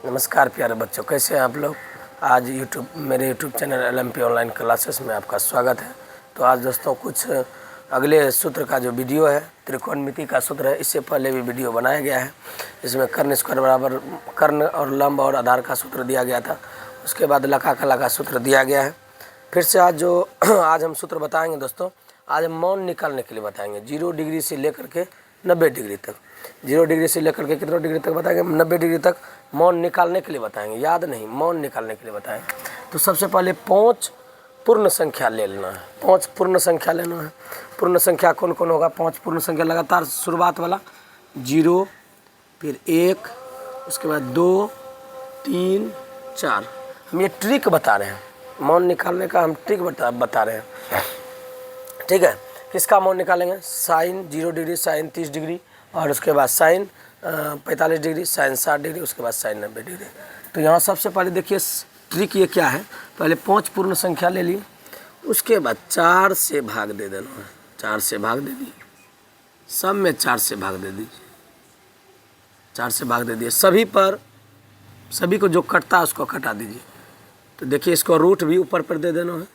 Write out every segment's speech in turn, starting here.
नमस्कार प्यारे बच्चों, कैसे हैं आप लोग। आज मेरे YouTube channel LMP online classes में आपका स्वागत है। तो आज दोस्तों कुछ अगले सूत्र का जो वीडियो है, त्रिकोणमिति का सूत्र है, इससे पहले भी वीडियो बनाया गया है। इसमें कर्ण स्क्वायर बराबर कर्ण और लंब और आधार का सूत्र दिया गया था। उसके बाद लका कला का सूत्र दिया गया है। फिर से आज हम सूत्र बताएँगे दोस्तों। आज हम मौन निकालने के लिए बताएँगे 0 डिग्री से लेकर के 90 डिग्री तक। 0 डिग्री से लेकर के कितने डिग्री तक बताएंगे, 90 डिग्री तक मौन निकालने के लिए बताएंगे। याद नहीं, मौन निकालने के लिए बताएंगे। तो सबसे पहले 5 पूर्ण संख्या ले लेना है। 5 पूर्ण संख्या लेना है। पूर्ण संख्या कौन कौन होगा? 5 पूर्ण संख्या लगातार शुरुआत वाला 0, फिर 1, उसके बाद 2, 3, 4। हम ये ट्रिक बता रहे हैं, मौन निकालने का हम ट्रिक बता रहे हैं। ठीक है, किसका मौन निकालेंगे? साइन 0 डिग्री, साइन 30 डिग्री, और उसके बाद साइन 45 डिग्री, साइन 60 डिग्री, उसके बाद साइन 90 डिग्री। तो यहाँ सबसे पहले देखिए ट्रिक ये क्या है। पहले 5 पूर्ण संख्या ले लिए, उसके बाद 4 से भाग दे देना है। 4 से भाग दे दिए, सब में 4 से भाग दे दीजिए। 4 से भाग दे दिए, सभी को जो कटता है उसको कटा दीजिए। तो देखिए इसको रूट भी ऊपर पर दे देना है।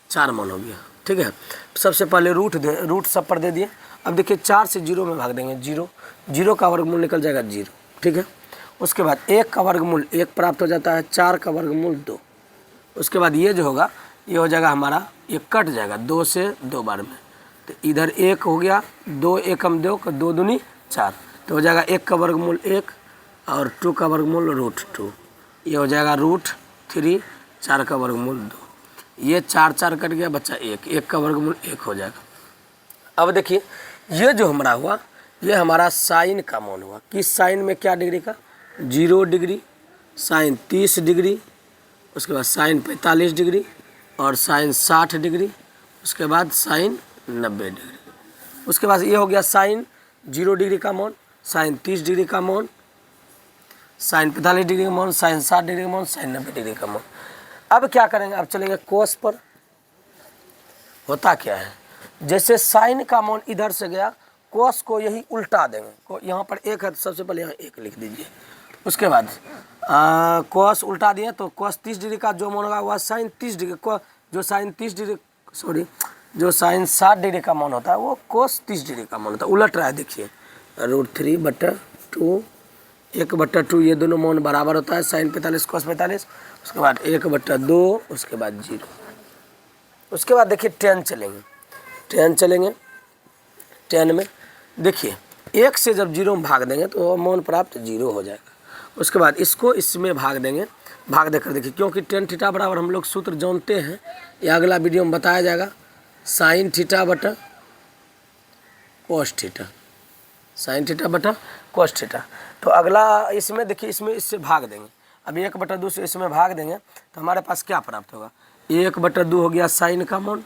4 मान हो गया। ठीक है, सबसे पहले रूट सब पर दे दिए। अब देखिए 4 से 0 में भाग देंगे। 0 का वर्गमूल निकल जाएगा 0। ठीक है, उसके बाद 1 का वर्गमूल 1 प्राप्त हो जाता है। 4 का वर्गमूल 2। उसके बाद ये जो होगा ये हो जाएगा हमारा, ये कट जाएगा 2 से 2 बार में। तो इधर 1 हो गया, 2 एकम 2, 2 दूनी 4। तो हो जाएगा 1 का वर्गमूल 1 और 2 का वर्गमूल √2। ये हो जाएगा √3। 4 का वर्गमूल 2। ये 4 कट गया, बच्चा 1 का वर्गमूल 1 हो जाएगा। अब देखिए ये जो हमारा हुआ, ये हमारा साइन का मान हुआ। किस साइन में क्या डिग्री का? 0 डिग्री, साइन 30 डिग्री, उसके बाद साइन 45 डिग्री और साइन 60 डिग्री, उसके बाद साइन 90 डिग्री। उसके बाद ये हो गया साइन 0 डिग्री का मान, साइन 30 डिग्री का मान, साइन 45 डिग्री का मान, साइन 60 डिग्री का मान, साइन 90 डिग्री का मान। अब क्या करेंगे? अब चलेंगे कोस पर। होता क्या है, जैसे साइन का मान इधर से गया, कोस को यही उल्टा देंगे। यहाँ पर 1 है तो सबसे पहले यहाँ 1 लिख दीजिए। उसके बाद कोस उल्टा दिए तो कोस 30 डिग्री का जो मान होगा वह साइन 30 डिग्री को, जो साइन 60 डिग्री का मान होता है वो कोस 30 डिग्री का मान होता है। उलट रहा है, देखिए √3/2, 1/2, ये दोनों मान बराबर होता है। साइन 45 कोस 45, उसके बाद 1/2, उसके बाद 0। उसके बाद देखिए 10 चलेंगे। 10 में देखिए 1 से जब 0 में भाग देंगे तो मान प्राप्त 0 हो जाएगा। उसके बाद इसको इसमें भाग देंगे। भाग देकर देखिए, क्योंकि tan थीटा बराबर हम लोग सूत्र जानते हैं, ये अगला वीडियो में बताया जाएगा। साइन थीटा बटा कोस थीटा, साइन थीटा बटा कोस थीटा। तो अगला इसमें देखिए, इससे भाग देंगे। अब 1/2 से इसमें भाग देंगे तो हमारे पास क्या प्राप्त होगा? 1/2 हो गया साइन का मान,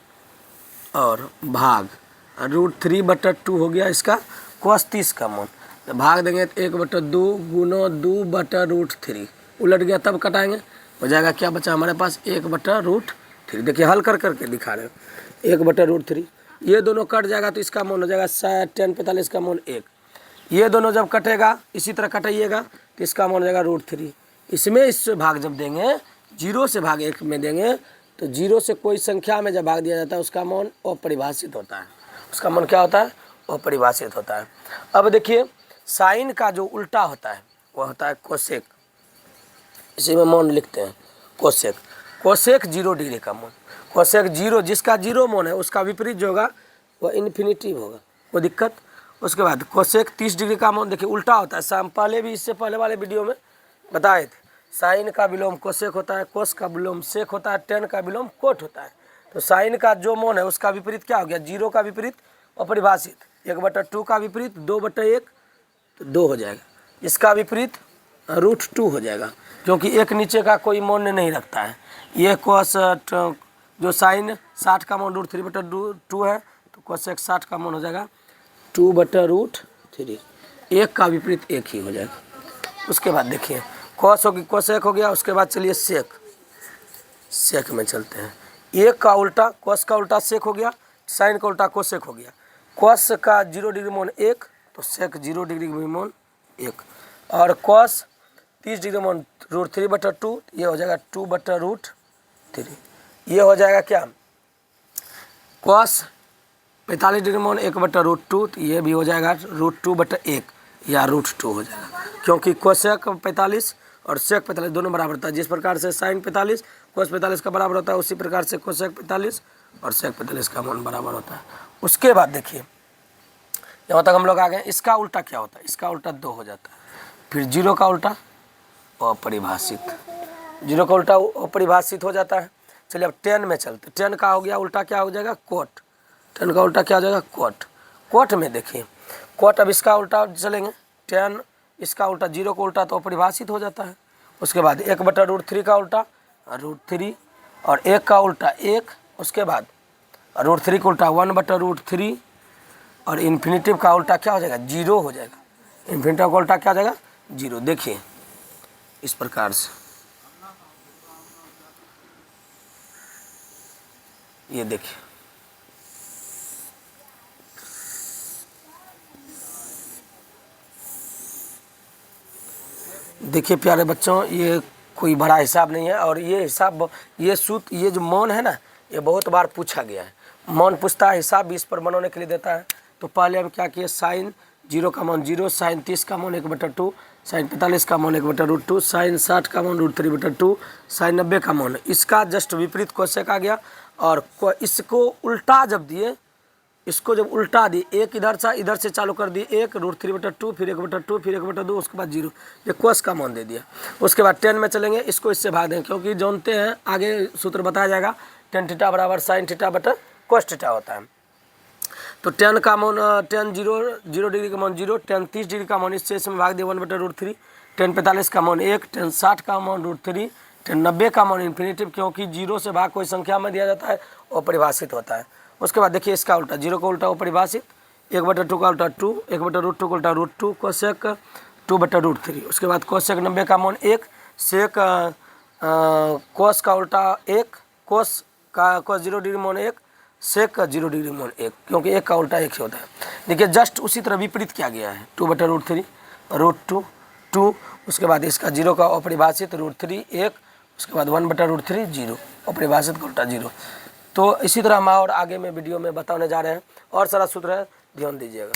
और भाग √3/2 हो गया इसका कोस 30 का मान। तो भाग देंगे तो 1/2 गुना 2/√3 उलट गया, तब कटाएंगे। हो जाएगा क्या बचा हमारे पास? 1/√3। देखिए हल करके दिखा रहे हैं। 1/√3 ये दोनों कट जाएगा तो इसका मान हो जाएगा tan 45 का मान 1। ये दोनों जब कटेगा, इसी तरह कटाइएगा तो इसका मान हो जाएगा √3। इससे भाग जब देंगे, 0 से भाग 1 में देंगे तो 0 से कोई संख्या में जब भाग दिया जाता है उसका मान अपरिभाषित होता है। उसका मान क्या होता है? अपरिभाषित होता है। अब देखिए साइन का जो उल्टा होता है वह होता है कोसेक। इसी में मान लिखते हैं कोसेक। 0 डिग्री का मान। कोसेक 0, जिसका 0 मान है उसका विपरीत जो होगा वह इन्फिनिटिव होगा, वो दिक्कत। उसके बाद कोसेक 30 डिग्री का मान देखिए उल्टा होता है। पहले भी इससे पहले वाले वीडियो में बताए थे। साइन का विलोम कोसेक होता है, कोस का विलोम सेक होता है, tan का विलोम कोट होता है। तो साइन का जो मान है उसका विपरीत क्या हो गया? 0 का विपरीत अपरिभाषित, 1/2 का विपरीत 2/1 तो 2 हो जाएगा। इसका विपरीत √2 हो जाएगा, क्योंकि एक नीचे का कोई मान नहीं रखता है। ये कोस जो साइन 60 का मान √3/2 है, तो कोसेक 60 का मान हो जाएगा 2/√3। 1 का विपरीत 1 ही हो जाएगा। उसके बाद देखिए कोसेक हो गया। उसके बाद चलिए सेक में चलते हैं। 1 का उल्टा कोस का उल्टा सेक हो गया, साइन का उल्टा कोसेक हो गया। कॉस का 0 डिग्री मोन 1 तो सेक 0 डिग्री मोन 1, और कॉस 30 डिग्री मोन √3/2 ये हो जाएगा 2/√3। ये हो जाएगा क्या, कॉस 45 डिग्री मोन 1/√2 तो ये भी हो जाएगा √2/1 या √2 हो जाएगा, क्योंकि कोसेक 45 और सेक 45 दोनों बराबर होता है। जिस प्रकार से साइन 45 कोस 45 का बराबर होता है, उसी प्रकार से कोसेक 45 और सेक 45 का मान बराबर होता है। उसके बाद देखिए यहाँ तक हम लोग आ गए। इसका उल्टा क्या होता है, इसका उल्टा 2 हो जाता है। फिर 0 का उल्टा अपरिभाषित, 0 का उल्टा अपरिभाषित हो जाता है। चलिए अब 10 में चलते। 10 का हो गया उल्टा, क्या हो जाएगा, कोट। 10 का उल्टा क्या हो जाएगा, कोट। कोट में देखिए कोट, अब इसका उल्टा चलेंगे 10, इसका उल्टा 0 का उल्टा तो अपरिभाषित हो जाता है। उसके बाद 1/√3 का उल्टा √3, और 1 का उल्टा 1, उसके बाद √3 का उल्टा 1/√3, और इन्फिनेटिव का उल्टा क्या हो जाएगा, 0 हो जाएगा। इन्फिनेटिव का उल्टा क्या हो जाएगा, 0। देखिए इस प्रकार से ये देखिए, देखिए प्यारे बच्चों, ये कोई बड़ा हिसाब नहीं है, और ये हिसाब, ये सूत्र, ये जो मान है ना, ये बहुत बार पूछा गया है। मान पूछता है, हिसाब भी इस पर बनाने के लिए देता है। तो पहले हम क्या किए, साइन 0 का मान 0, साइन 30 का मान 1/2, साइन 45 का मान 1/√2, साइन 60 का मान √3/2, साइन 90 का मान, इसका जस्ट विपरीत कोसेक आ गया। और इसको उल्टा जब दिए, इसको जब उल्टा दी, एक इधर से चालू कर दी, 1 √3/2, फिर 1/2, फिर 1/2, उसके बाद 0, ये कोस का मान दे दिया। उसके बाद 10 में चलेंगे, इसको इससे भाग देंगे, क्योंकि जानते हैं आगे सूत्र बताया जाएगा, tan थीटा बराबर sin थीटा बटा cos थीटा होता है। तो 10 का मान 10 0 डिग्री का मान 0, tan 30 डिग्री का मान इसमें भाग दिया 1/√3, tan 45 का मान 1, tan 60 का मान √3, tan 90 का मान इन्फिनेटिव, क्योंकि 0 से भाग कोई संख्या में दिया जाता है और परिभाषित होता है। उसके बाद देखिए इसका उल्टा, 0 का उल्टा वो परिभाषित, 1/2 का उल्टा 2, 1/√2 का उल्टा √2, कोसेक 2/√3। उसके बाद कोसेक 90 का मान 1, सेक कोस का उल्टा 1, कोस 0 डिग्री मान 1, सेक 0 डिग्री मान 1, क्योंकि 1 का उल्टा 1 ही होता है। देखिए जस्ट उसी तरह विपरीत किया गया है, 2/√3 √2 2, उसके बाद इसका 0 का अपरिभाषित √3 1, उसके बाद 1/√3 0, अपरिभाषित का उल्टा 0। तो इसी तरह हम और आगे में वीडियो में बताने जा रहे हैं, और सारा सूत्र है, ध्यान दीजिएगा।